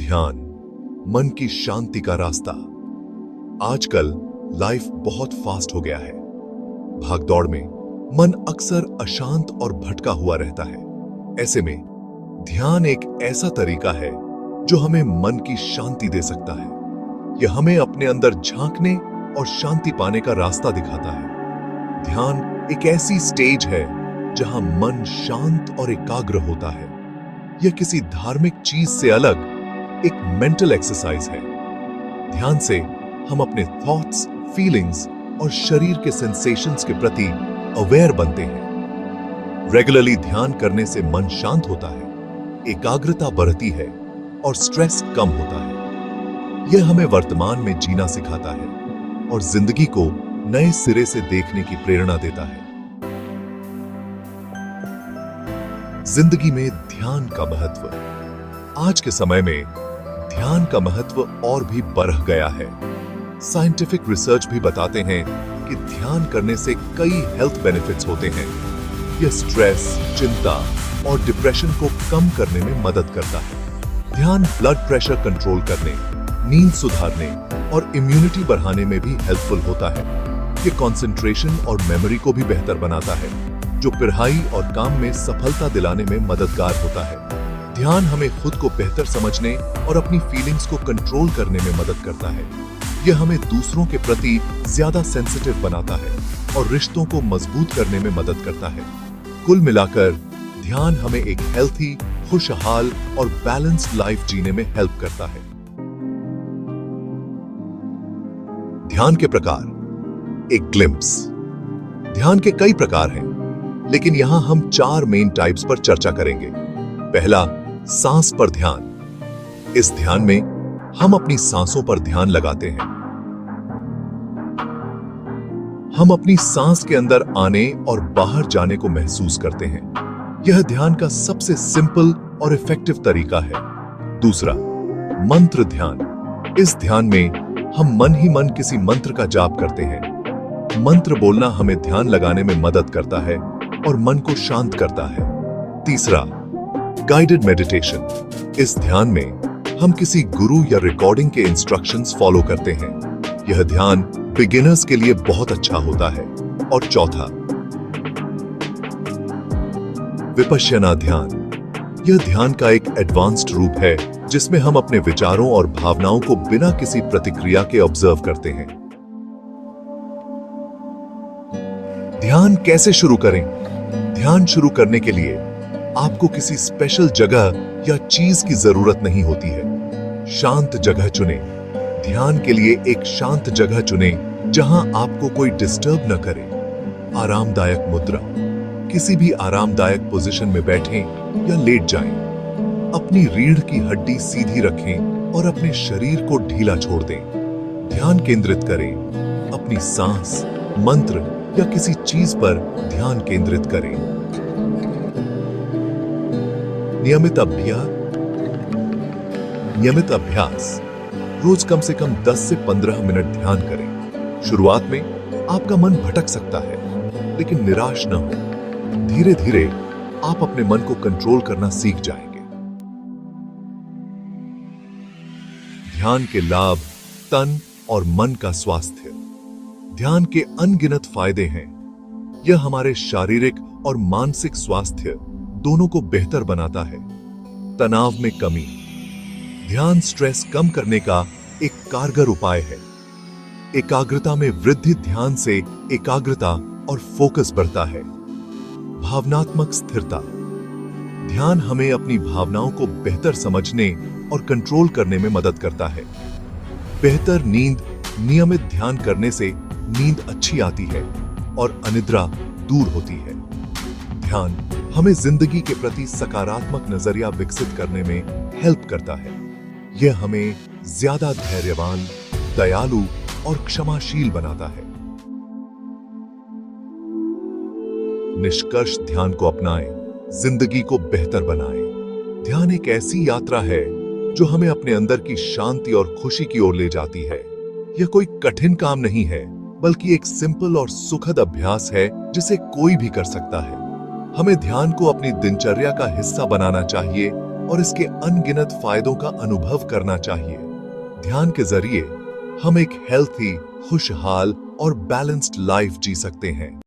ध्यान, मन की शांति का रास्ता। आजकल लाइफ बहुत फास्ट हो गया है। भागदौड़ में मन अक्सर अशांत और भटका हुआ रहता है। ऐसे में ध्यान एक ऐसा तरीका है जो हमें मन की शांति दे सकता है। यह हमें अपने अंदर झांकने और शांति पाने का रास्ता दिखाता है। ध्यान एक ऐसी स्टेज है जहां मन शांत और एकाग्र होता है। यह किसी धार्मिक चीज से अलग एक मेंटल एक्सरसाइज है। ध्यान से हम अपने थॉट्स, फीलिंग्स और शरीर के सेंसेशंस के प्रति अवेयर बनते हैं। रेगुलरली ध्यान करने से मन शांत होता है, एकाग्रता बढ़ती है और स्ट्रेस कम होता है। यह हमें वर्तमान में जीना सिखाता है और जिंदगी को नए सिरे से देखने की प्रेरणा देता है। जिंदगी में ध्यान का महत्व। आज के समय में ध्यान का महत्व और भी बढ़ गया है। साइंटिफिक रिसर्च भी बताते हैं कि ध्यान करने से कई हेल्थ बेनिफिट्स होते हैं। यह स्ट्रेस, चिंता और डिप्रेशन को कम करने में मदद करता है। ध्यान ब्लड प्रेशर कंट्रोल करने, नींद सुधारने और इम्यूनिटी बढ़ाने में भी हेल्पफुल होता है। यह कंसंट्रेशन और मेमोरी को भी बेहतर बनाता है, जो पढ़ाई और काम में सफलता दिलाने में मददगार होता है। ध्यान हमें खुद को बेहतर समझने और अपनी फीलिंग्स को कंट्रोल करने में मदद करता है। यह हमें दूसरों के प्रति ज्यादा सेंसिटिव बनाता है और रिश्तों को मजबूत करने में मदद करता है। कुल मिलाकर ध्यान हमें एक हेल्थी, खुशहाल और बैलेंस्ड लाइफ जीने में हेल्प करता है। ध्यान के प्रकार। एक ग्लिम्प्स। ध्यान के कई प्रकार हैं, लेकिन यहां हम 4 मेन टाइप्स पर चर्चा करेंगे। पहला, सांस पर ध्यान। इस ध्यान में हम अपनी सांसों पर ध्यान लगाते हैं। हम अपनी सांस के अंदर आने और बाहर जाने को महसूस करते हैं। यह ध्यान का सबसे सिंपल और इफेक्टिव तरीका है। दूसरा, मंत्र ध्यान। इस ध्यान में हम मन ही मन किसी मंत्र का जाप करते हैं। मंत्र बोलना हमें ध्यान लगाने में मदद करता है और मन को शांत करता है। तीसरा, गाइडेड मेडिटेशन। इस ध्यान में हम किसी गुरु या रिकॉर्डिंग के इंस्ट्रक्शंस फॉलो करते हैं। यह ध्यान बिगिनर्स के लिए बहुत अच्छा होता है। और चौथा, विपश्यना ध्यान। यह ध्यान का एक एडवांस्ड रूप है जिसमें हम अपने विचारों और भावनाओं को बिना किसी प्रतिक्रिया के ऑब्जर्व करते हैं। ध्यान कैसे शुरू करें? ध्यान शुरू करने के लिए आपको किसी स्पेशल जगह या चीज की जरूरत नहीं होती है। शांत जगह चुनें। ध्यान के लिए एक शांत जगह चुनें जहां आपको कोई डिस्टर्ब न करे। आरामदायक मुद्रा। किसी भी आरामदायक पोजीशन में बैठें या लेट जाएं। अपनी रीढ़ की हड्डी सीधी रखें और अपने शरीर को ढीला छोड़ दें। ध्यान केंद्रित करें। अपनी सांस, मंत्र या किसी चीज पर ध्यान केंद्रित करें। नियमित अभ्यास। रोज कम से कम 10 से 15 मिनट ध्यान करें। शुरुआत में आपका मन भटक सकता है, लेकिन निराश न हो। धीरे धीरे आप अपने मन को कंट्रोल करना सीख जाएंगे। ध्यान के लाभ। तन और मन का स्वास्थ्य। ध्यान के अनगिनत फायदे हैं। यह हमारे शारीरिक और मानसिक स्वास्थ्य दोनों को बेहतर बनाता है। तनाव में कमी। ध्यान स्ट्रेस कम करने का एक कारगर उपाय है। एकाग्रता में वृद्धि। ध्यान से एकाग्रता और फोकस बढ़ता है। भावनात्मक स्थिरता। ध्यान हमें अपनी भावनाओं को बेहतर समझने और कंट्रोल करने में मदद करता है। बेहतर नींद। नियमित ध्यान करने से नींद अच्छी आती है और अनिद्रा दूर होती है। ध्यान हमें जिंदगी के प्रति सकारात्मक नजरिया विकसित करने में हेल्प करता है। यह हमें ज्यादा धैर्यवान, दयालु और क्षमाशील बनाता है। निष्कर्ष, ध्यान को अपनाएं, जिंदगी को बेहतर बनाएं। ध्यान एक ऐसी यात्रा है जो हमें अपने अंदर की शांति और खुशी की ओर ले जाती है। यह कोई कठिन काम नहीं है, बल्कि एक सिंपल और सुखद अभ्यास है जिसे कोई भी कर सकता है। हमें ध्यान को अपनी दिनचर्या का हिस्सा बनाना चाहिए और इसके अनगिनत फायदों का अनुभव करना चाहिए। ध्यान के जरिए हम एक हेल्थी, खुशहाल और बैलेंस्ड लाइफ जी सकते हैं।